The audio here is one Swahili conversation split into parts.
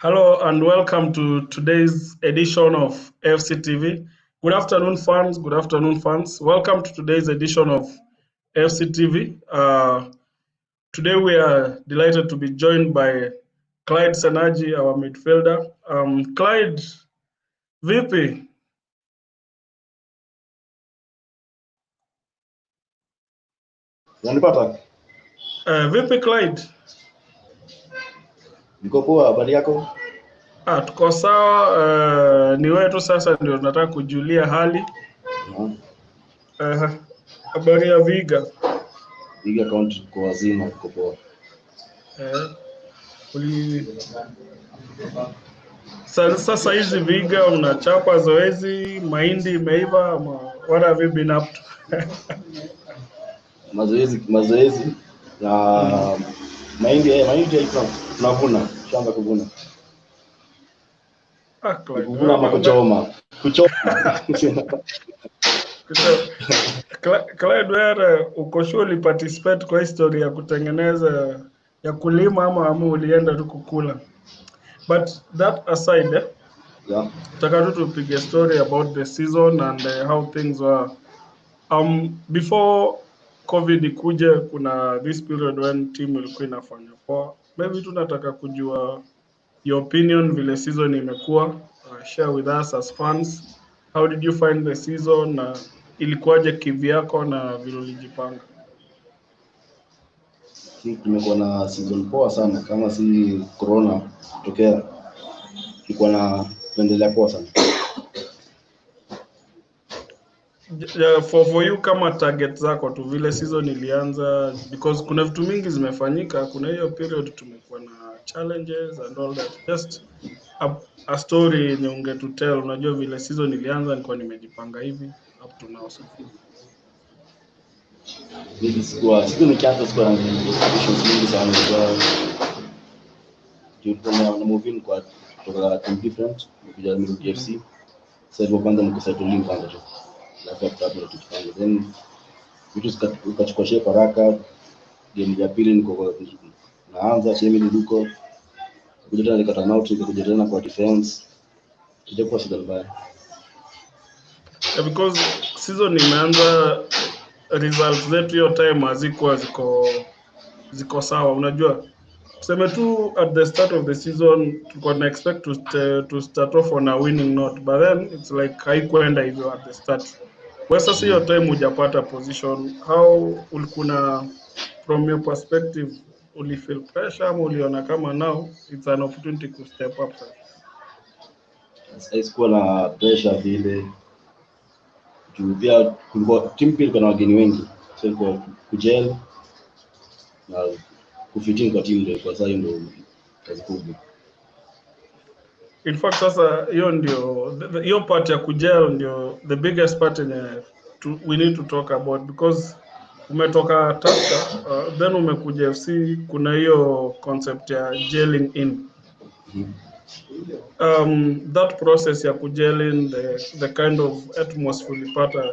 Hello and welcome to today's edition of FCTV. Good afternoon, fans. Good afternoon, fans. Welcome to today's edition of FCTV. Today we are delighted to be joined by Clyde Senaji, our midfielder. Clyde, vipi? Unanipata? Vipi Clyde? Niko poa, habari yako? Tuko sawa. Ni wewe tu sasa ndio nataka kujulia hali. Habari ya Viga? Viga County kwa wazima, niko poa. Sasa hizi Viga unachapa zoezi, mahindi imeiva ama what have you been up to? Mazoezi na mahindi tunavuna, shamba kuvuna. Kuvuna ama kuchoma. Clyde, wewe uko sure uliparticipate kwa history ya kutengeneza ya kulima ama ulienda tu kukula? But that aside, Yeah. Taka tu tupige story about the season and how things were. Before COVID ikuje, kuna this period when team ilikuwa inafanya poa. Maybe tunataka kujua your opinion vile season imekuwa. Share with us as fans. How did you find the season? Ilikuwaje kivyako na vile ulijipanga? Tumekuwa na season poa sana, kama si corona kutokea. Tulikuwa na kuendelea poa sana. For you kama target zako tu vile season ilianza, because kuna vitu mingi zimefanyika, kuna hiyo period tumekuwa na challenges and all that. Just a story yenye ungetutell, unajua vile season ilianza nilikuwa nimejipanga hivi up to now. Siku nikianza sikuwa na issues mingi sana kwa na moving kwa kutoka team different kuja Mirudi FC. Sasa hivyo kwanza mkusettle link kwanza tu. Alafu hapo tukifanya then vitu ukachukua shape haraka. Game ya pili niko naanza chemi nduko kuja tena nikata out kuja tena kwa defense kija kwa shida mbaya. Yeah, because season imeanza, results zetu hiyo time hazikuwa ziko sawa. Unajua tuseme tu at the start of the season tulikuwa na expect to start off on a winning note, but then it's like haikuenda hivyo at the start. Kwa sasa hiyo time hujapata position, how ulikuna from your perspective, uli feel pressure ama uliona kama now it's an opportunity to step up? Sikuwa na pressure vile juu pia kulikuwa team pia ilikuwa na wageni wengi, so ilikuwa kujel na kufitin kwa team ndio kwa sasa ndio kazi kubwa. In fact sasa hiyo part ya kujel ndio the biggest part we need to talk about, because umetoka Tusker, then umekuja FC, kuna hiyo concept ya gelling in. That process ya kujelin, the kind of atmosphere ulipata,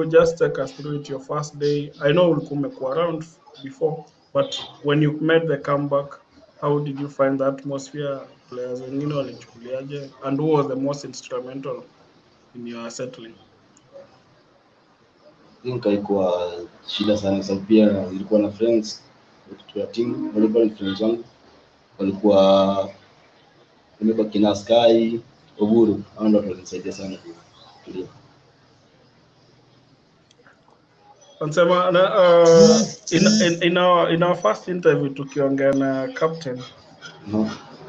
just take us through it your first day. I know ulikuwa umekuwa around before, but when you made the comeback, how did you find the atmosphere? Players wengine walichukuliaje, and who was the most instrumental in your settling? Ilikuwa shida sana sababu pia nilikuwa na friends kutoka team, walikuwa ni friends wangu, walikuwa nimebaki kina Sky Oburu, hao ndio walinisaidia sana kutulia. Ansema in our first interview tukiongea na captain,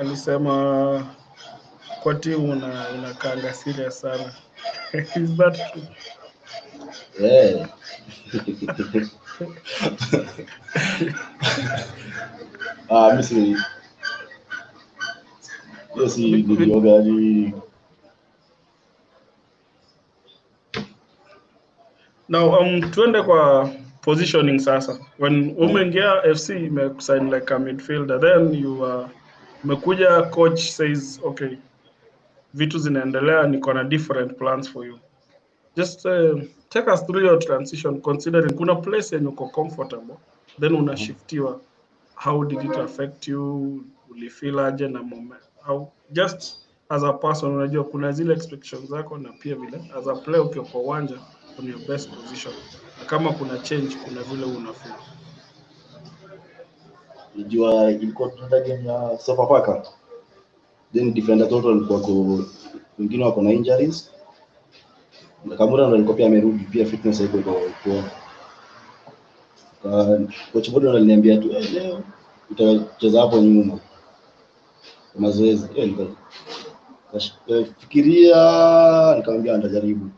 alisema kwa timu unakaanga serious sana. Is that true? Yeah. Mimi yes, nilioga. Now tuende kwa positioning sasa. When umeingia FC imekusign like a midfielder, then you umekuja coach says okay, vitu zinaendelea, niko na different plans for you. Just take us through your transition, considering kuna place yenye uko comfortable then unashiftiwa. How did it affect you? Ulifeel aje na moment? just as a person unajua kuna zile expectations zako na pia vile as a player ukiwa kwa uwanja on your best position, na kama kuna change kuna vile una feel. Unajua ilikuwa tunataka game ya Sofapaka, then defender total walikuwa wengine wako na injuries, na Kamura ndo alikuwa pia amerudi, pia fitness haiko poa. Coach Bodo aliniambia tu leo utacheza hapo nyuma mazoezi. Fikiria, nikamwambia nitajaribu.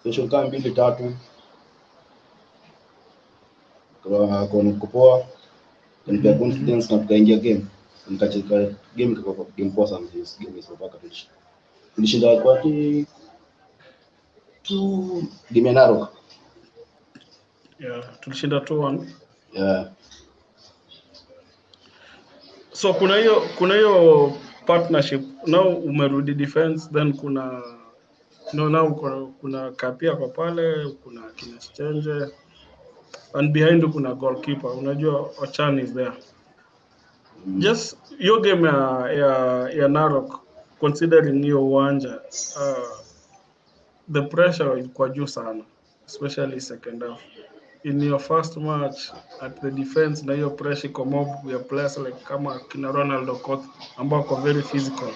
Kesho kama 2-3 kwa kupoa, nipea confidence na tukaingia game. Nikacheka game kwa game poa sana, game is over kabisa. Tulishinda kwa tu game ya Narok. Yeah, tulishinda 2-1. Yeah. So kuna hiyo partnership now, umerudi defense, then kuna now kuna kapia kwa pale, kuna Kinechenje, and behind kuna goalkeeper, unajua Ochan is there. Just your game ya Narok, considering hiyo uwanja, the pressure ilikuwa juu sana, especially second half. In your first match at the defense, na hiyo pressure iko mob ya players like kama kina Ronaldo Koth ambao kwa very physical.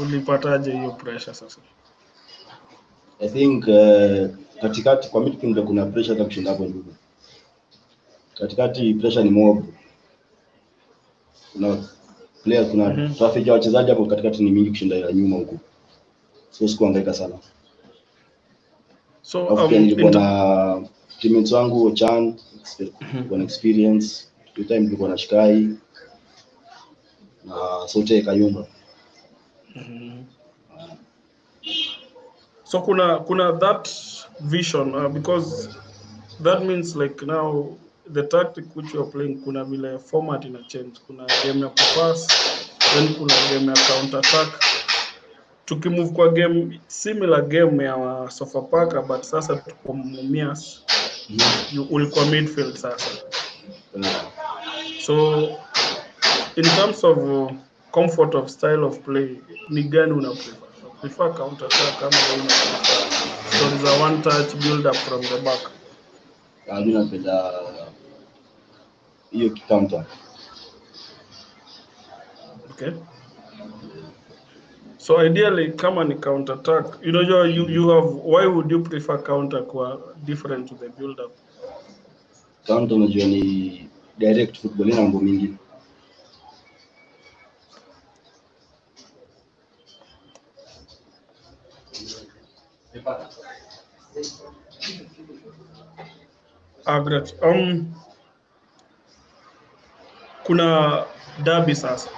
Ulipataje hiyo pressure sasa? I think katikati kwa midfield ndio kuna pressure hata kushinda hapo nyuma. Katikati pressure ni mob. Kuna player, kuna traffic ya wachezaji hapo katikati ni mingi kushinda ya nyuma huko. So sikuangaika sana. So nilikuwa na teammates wangu Ochan, kwa experience, two time nilikuwa na Shikai na Sote Kayumba. So kuna that vision, because that means like now the tactic which you are playing, kuna vile format ina change. Kuna game ya pass, then kuna game ya counter attack. Tukimove kwa game similar game ya Sofapaka, but sasa tuko Mumias, ulikuwa midfield sasa. So in terms of comfort of style of play, ni gani una prefer counter attack kama una stories za one touch build up from the back? Mimi napenda hiyo counter. Okay. So ideally kama ni counter attack, you have, why would you prefer counter kwa different to the build up? Counter unajua ni direct football, ina mambo mingi. Great. Kuna derby sasa.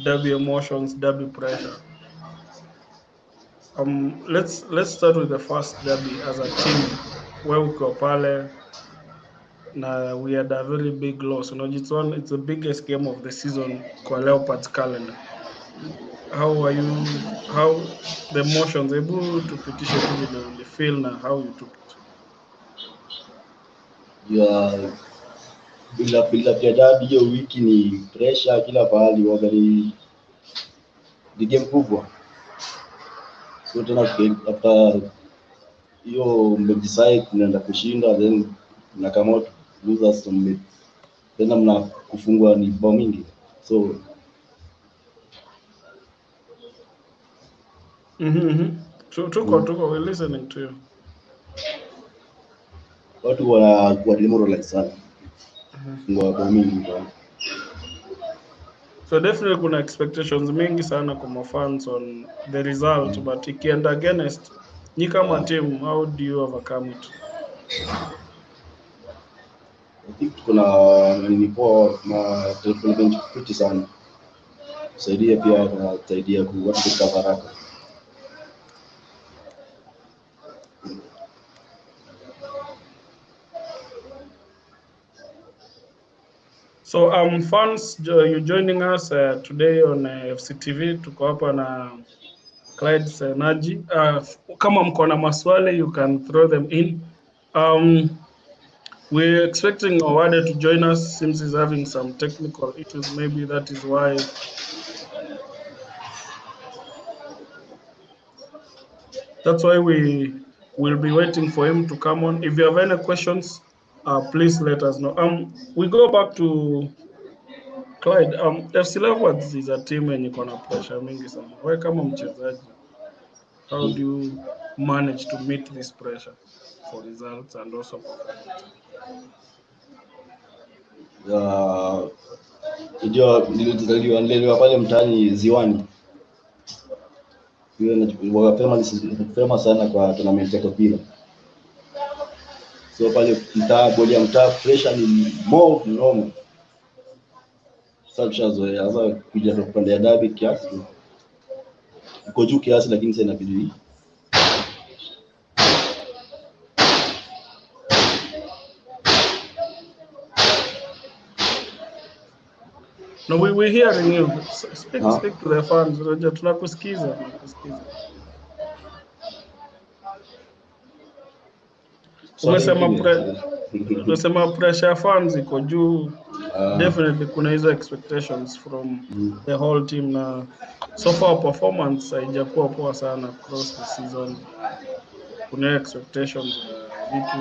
Derby emotions, derby pressure. Let's start with the first derby as a team. Where uko pale na we had a very big loss. It's the biggest game of the season kwa Leopards calendar. How the emotions, able to pitisha tu the feel na how you took it? Yeah, bila derby hiyo wiki ni pressure kila pahali, wakati the game kubwa. So tena after hiyo mmedecide tunaenda kushinda, then mnakama losers tena mna kufungwa ni bao mingi. So Tuko we're listening to you. Watu wa demoralize sana. Kufungwa bao mingi. So definitely kuna expectations mingi sana kwa fans on the result, but ikienda against ni kama team, how do you overcome it? I think kuna nilipo na development pretty sana. Saidia pia kusaidia kuwapa haraka. So fans, you joining us today on FCTV. Tuko hapa na Clyde Senaji. Kama mko na maswali you can throw them in. We're expecting Owade to join us since he's having some technical issues. Maybe that is why. That's why we will be waiting for him to come on. If you have any questions, please let us know. We go back to Clyde. FC Leopards is a team yenye iko na pressure mingi sana. Wewe kama mchezaji, how do you manage to meet this pressure for results and also performance? Ndio nilizaliwa pale mtaani Ziwani. Mapema sana kwa tournament ya mpira. So pale bodi ya mtaa pressure ni more normal. Sasa kuja kupanda ya dabi kiasi. Uko juu kiasi lakini sasa inabidi. No, we're hearing you. Speak to the fans. Tunakusikiza. Umesema pressure fans iko juu. Definitely kuna hizo expectations from the whole team na so far performance haijakuwa poa sana across the season. Kuna expectations vitu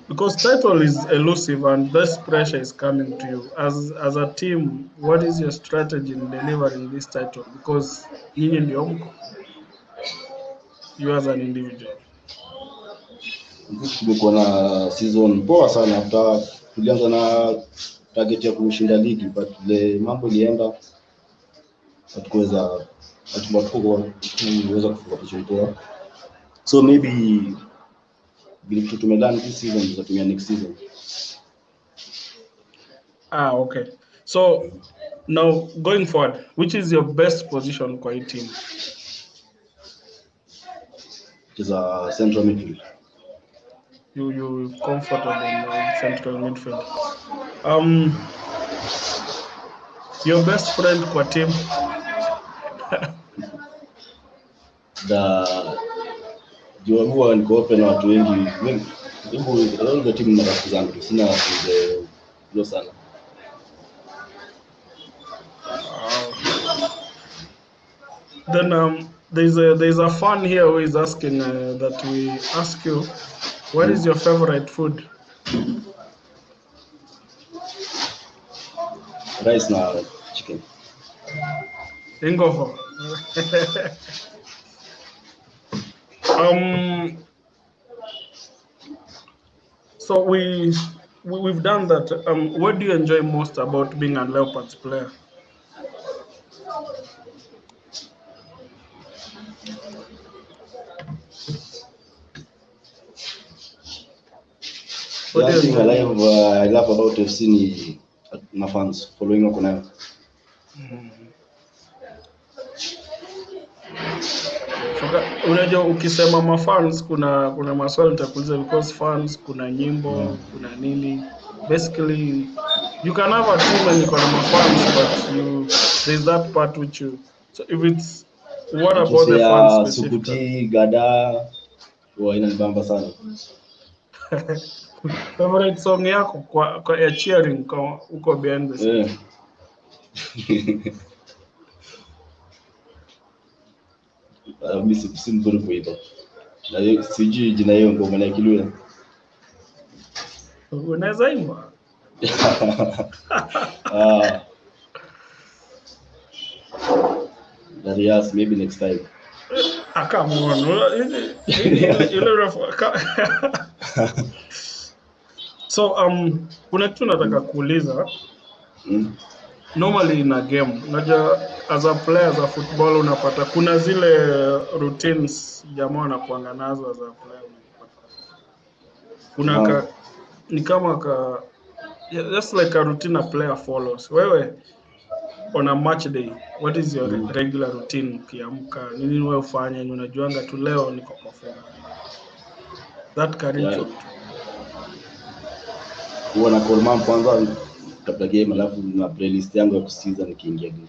because title is elusive and this pressure is coming to you as a team. What is your strategy in delivering this title? Because nyinyi ndio mko, you as an individual. Tumekuwa na season poa sana after tulianza na target ya kushinda ligi, but the mambo ilienda hatukuweza kufuata poa. So maybe vile tumelearn this season tutatumia next season. Okay. So now going forward, which is your best position kwa hii team? It is a central midfield. You comfortable in central midfield. Your best friend kwa team? Huwa niko open na watu wengi. All the team na rafiki zangu. Sina ndio sana. Then there's a fan here who is asking that we ask you, what is your favorite food? Rice na chicken. Ingofo. So we've done that. What do you enjoy most about being a Leopards player? What do you I love about FC ni na fans following wako nayo. Unajua ukisema mafans kuna maswali nitakuuliza because fans kuna nyimbo kuna nini. Basically you can have a team and you can have fans, but there's that part which you, so if it's what about the fans specifically? Sukuti Gada inanibamba sana. Favorite song yako kwa ya cheering kwa uko behind the scene? Mimi simple kwa hivyo. Na hiyo sijui jina hiyo ngoma na Kilua. Unaweza imba? Yes, maybe next time. Come on. So kuna kitu nataka kuuliza. Normally in a game, unajua as a player, as a footballer unapata kuna zile routines jamaa wanakuanga nazo as a player unapata. Kuna ni kama just like a routine a player follows. Wewe on a match day, what is your regular routine? Ukiamka nini wewe ufanye? Unajuanga tu leo niko perform. That carry huwa na call mom kwanza kabla game, alafu na playlist yangu ya kusikiza nikiingia game.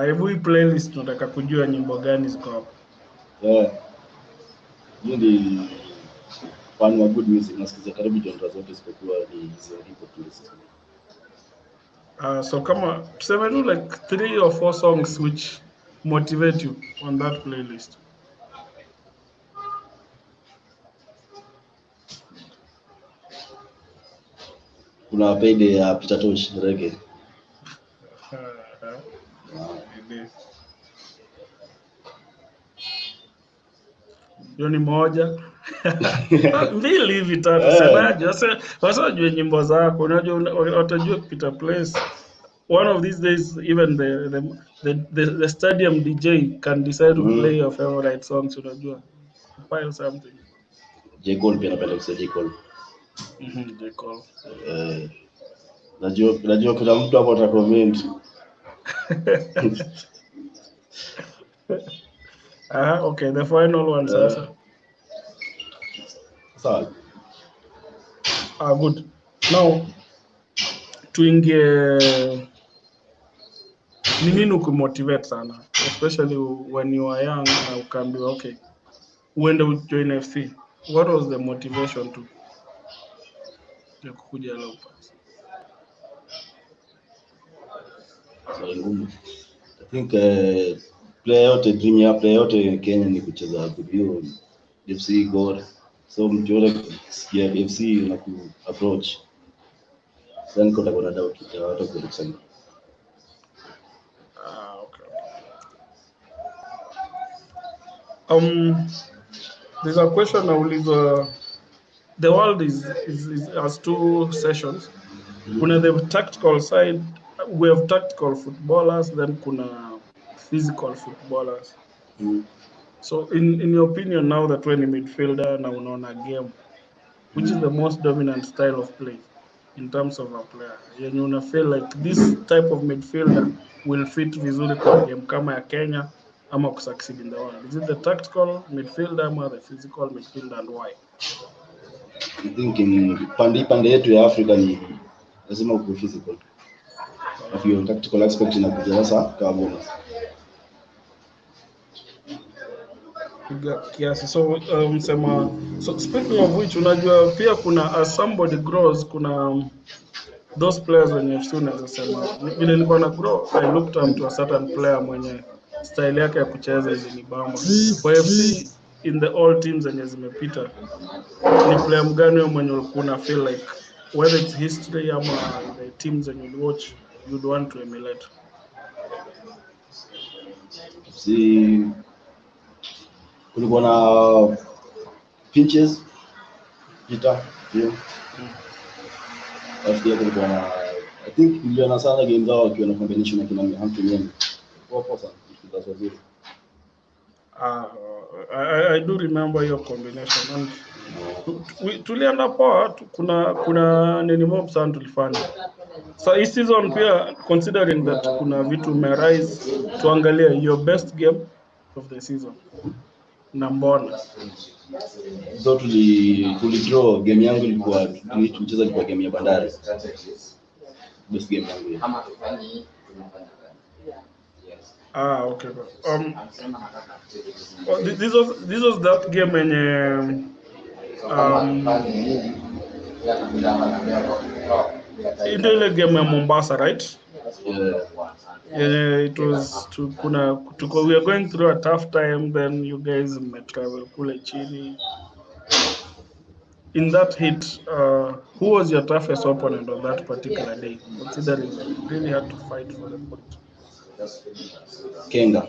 Hebu hii playlist tunataka kujua nyimbo gani ziko hapo. Hiyo fan wa good music, nasikiza karibu genre zote isipokuwa ni hizo hip hop music. So kama tuseme tu like 3 or 4 songs which motivate you on that playlist. Kuna Payday ya Peter Tosh reggae. Hiyo ni moja. Mbili hivi tatu Senaji. Sasa unajua nyimbo zako, unajua utajua kupita place. One of these days even the stadium DJ can decide to play your favorite songs, unajua. File something. J. Cole pia napenda kusikia J. Cole. J. Cole. Najua kuna mtu hapo atacomment. Okay, the final one sasa. Sawa. Good. Now tuingie ni nini ukumotivate sana, especially when you are young na ukaambiwa okay uende join FC. What was the motivation to kukuja Leopards? I think player yote Kenya ni kucheza video FC Gor. So mtu yote sikia FC na ku approach. Then kuna doubt ya watu kwa kusema. Okay. There's a question nauliza. The world has 2 sessions. Kuna the tactical side, we have tactical footballers, then kuna physical footballers. So in your opinion, now that when you midfielder na unaona game, which is the most dominant style of play in terms of a player? Yenye una feel like this type of midfielder will fit vizuri kwa game kama ya Kenya ama kusucceed in the world. Is it the tactical midfielder or the physical midfielder, and why? I think in pande yetu ya Africa ni lazima uwe physical. If you tactical aspect inakuja sasa kama bonus. Kiasi. So so speaking of which, unajua pia kuna as somebody grows, kuna those players when you've seen as a sema vile nilikuwa na grow, I looked up to a certain player mwenye style yake ya kucheza ilinibamba. Kwa FC in the all teams zenye zimepita, ni player mgani mwenye ulikuwa feel like whether it's history ama the teams zenye you watch you'd want to emulate? Si kulikuwa na Pinches Peter hiyo. After kulikuwa na I think niliona sana game zao wakiwa na combination na kina Hampton Yemi. Kwa sana that's what I do remember your combination, and tulienda poa. Kuna nini mob sana tulifanya. So this season pia, considering that kuna vitu merise, tuangalie your best game of the season na mbona. So tulidraw game yangu ilikuwa tulicheza kwa game ya Bandari. Best game yangu. Okay. This was that game yenye ile game ya Mombasa, right? Yeah. It was we are going through a tough time, then you guys may travel kule chini. In that hit, who was your toughest opponent on that particular day, considering that you really had to fight for the point? Kenga.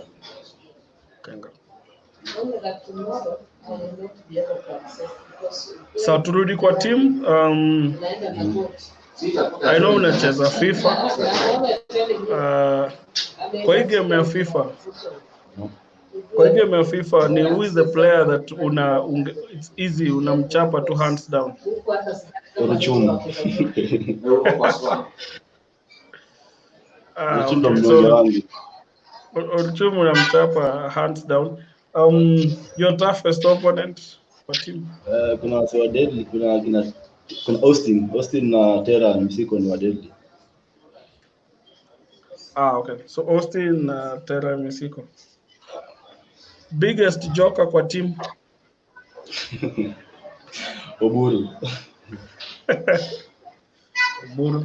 So turudi kwa team, I know unacheza FIFA. Kwa hii game ya FIFA, ni who is the player that it's easy unamchapa tu hands down? Oruchumu. Oruchumu unamchapa hands down. Your toughest opponent for team? Kuna watu wa deadly, kuna Austin na Terra Msiko ni wa deadly. Okay. So Austin na Terra Msiko. Biggest joker kwa team? Oburu. Oburu.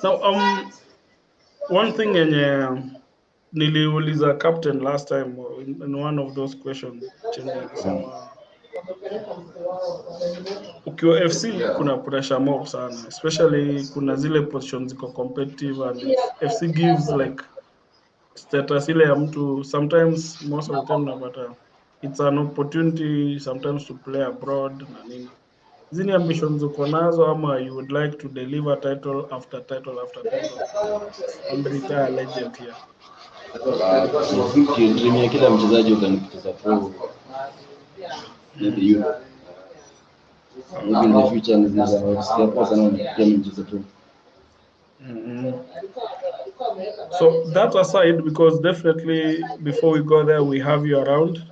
Now, one thing niliuliza captain last time in one of those questions chenye alisema ukiwa FC kuna pressure mob sana, especially kuna zile positions ziko competitive and FC gives like status ile ya mtu sometimes, most of the time napata it's an opportunity sometimes to play abroad na nini. Zini ambitions uko nazo ama you would like to deliver title after title after title and retire legend here? Dream ya kila mchezaji ukanikiza pro maybe you maybe in the future naweza step up sana nikiwa mchezaji pro. So that aside, because definitely before we go there we have you around.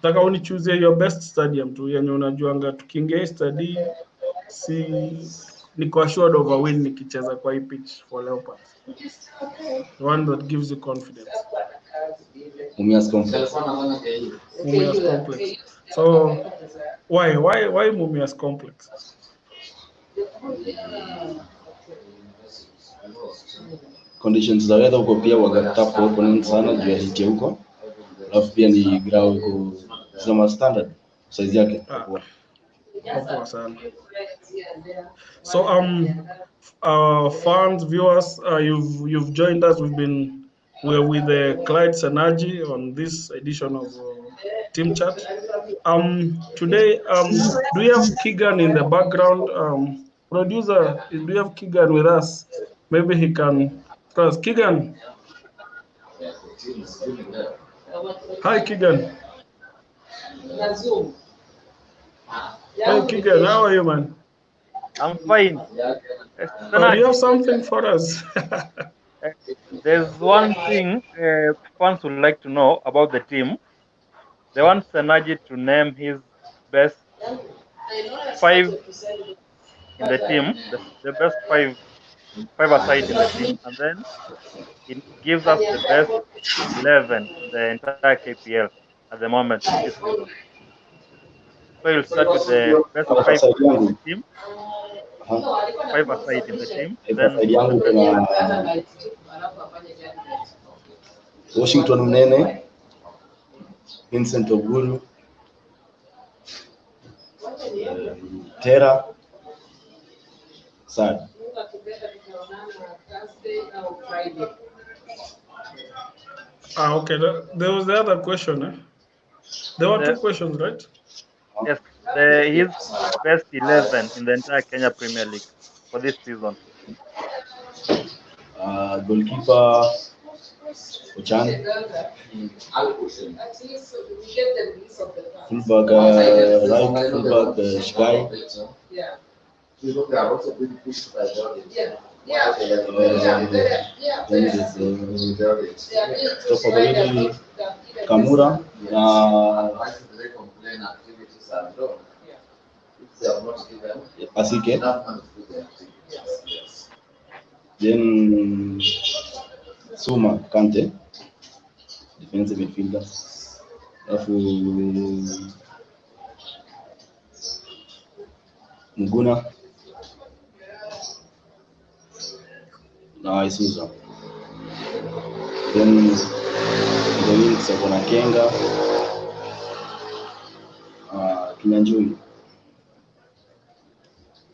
Taka uni choose your best stadium tu yenye unajuanga tukiingia study si niko assured of a win nikicheza kwa hii pitch for Leopards. The one that gives you confidence. Mumias Complex. Mumias Complex. So why Mumias Complex? Conditions za weather huko pia waga tough kwa opponent sana juu ya hiti huko. Alafu pia ni ground huko zama standard size yake. Poa sana. So fans, viewers, you've joined us. We're with Clyde Senaji on this edition of Team Chat. Today, do you have Keegan in the background? Producer, do you have Keegan with us? Maybe he can first. Keegan. Hi, Keegan. Hey, Keegan, how are you, man? I'm fine. Do you have something for us? There's one thing fans would like to know about the team. They want Senaji to name his best 5 in the team, the best five aside in the team, and then it gives us the best 11 in the entire KPL at the moment this season. So we'll start with the best 5 in the team. 5 aside in the team. Then Washington Unene, Vincent Oguru, Tera, Sad. Okay. There was the other question. Eh? There were 2 questions, right? Yes, his best 11 in the entire Kenya Premier League for this season. Goalkeeper Ochan, fullback right, fullback Shkai, stopper Kamura Asike, then Suma Kante, defensive midfielder. Muguna na Isuza. Then the wings are gonna Kenga, Kinyanjui.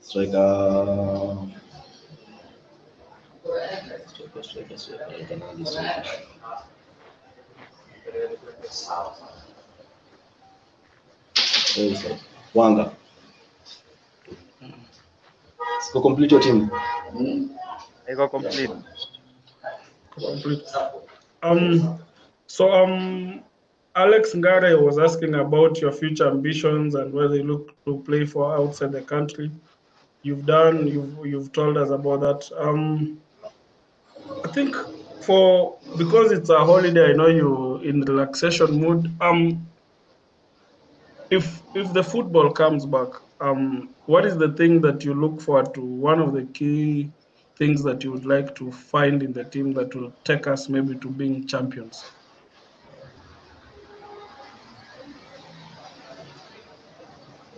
Striker. Wanga. Siko complete your team. I got complete. So Alex Ngare was asking about your future ambitions and whether you look to play for outside the country. You've told us about that. I think because it's a holiday, I know you in relaxation mood. If the football comes back, what is the thing that you look forward to? One of the key things that you would like to find in the team that will take us maybe to being champions?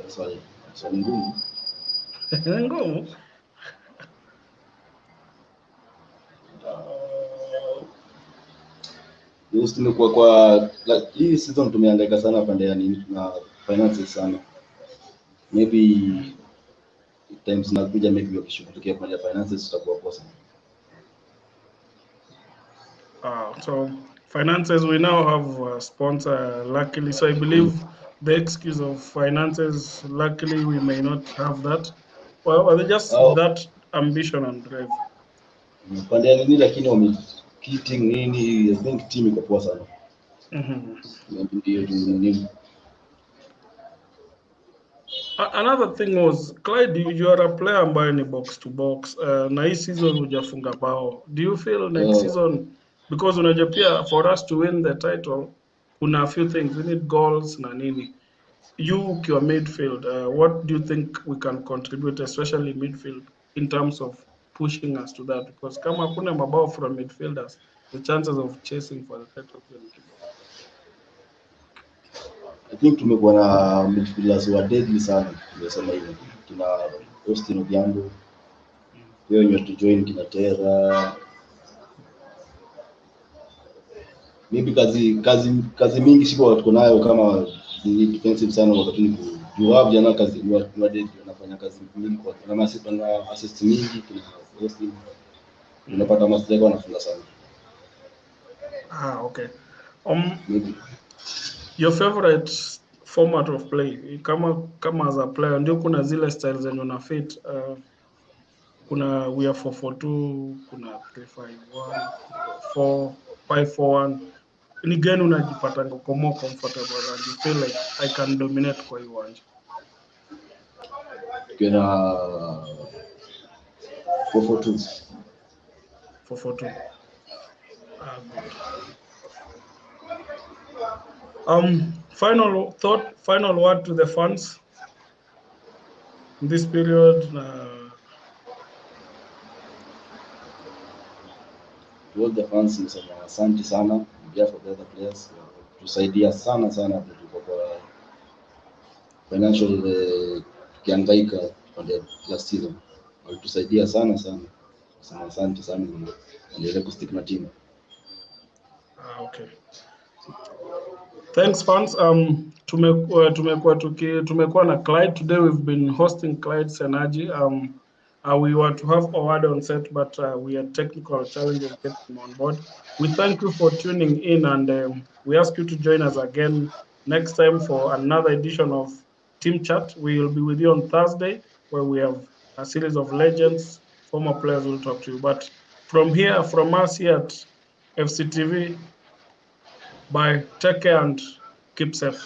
Swali ngumu. Ngumu. Yes, tumekuwa kwa hii season tumehangaika sana pande ya nini na finances sana. Maybe times nakuja maybe wakishughulikia pande ya finances tutakuwa poa sana. So finances, we now have a sponsor, luckily. So I believe the excuse of finances, luckily we may not have that. Well, are they just that ambition and drive? Pande ya nini lakini wamekiting nini, I think team iko poa sana. Ndio. Another thing was, Clyde, you are a player ambaye ni box to box. Na hii season hujafunga bao. Do you feel next season, because unajua pia for us to win the title, kuna a few things, we need goals na nini. You ukiwa midfield, what do you think we can contribute, especially midfield, in terms of pushing us to that? Because kama hakuna mabao from midfielders, the chances of chasing for the title ni kidogo. I think tumekuwa na midfielders wa deadly sana, nimesema hivyo. Kina Austin Obiando, yeye ndio tujoin kina Terra. Maybe kazi mingi siko tuko nayo kama ni defensive sana, wakati ni kuwa vijana kazi ni wa deadly, wanafanya kazi mingi kwa na assist mingi, kuna Austin unapata mastrike wanafunga sana. Okay. Maybe Your favorite format of play, kama as a player, ndio kuna zile styles zenye una fit. Kuna we are 4-4-2, kuna 3-5-1, 4-5-4-1. Ni gani unajipata uko more comfortable and you feel like I can dominate kwa hii uwanja? Kuna 4-4-2. 4-4-2. Good. Final thought, final word to the fans in this period. To all the fans, nisema asante sana on behalf of the other players. Tusaidia sana tuko kwa financial kiangaika on the last season. Walitusaidia sana. Sana asante sana, endelee kustick na team. Okay. Thanks fans. Tumekuwa na Clyde today. We've been hosting Clyde Senaji. We were to have a word on set, but we had technical challenges getting him on board. We thank you for tuning in, and we ask you to join us again next time for another edition of Team Chat. We will be with you on Thursday, where we have a series of legends, former players will talk to you. But from us here at FCTV, bye. Take care and keep safe.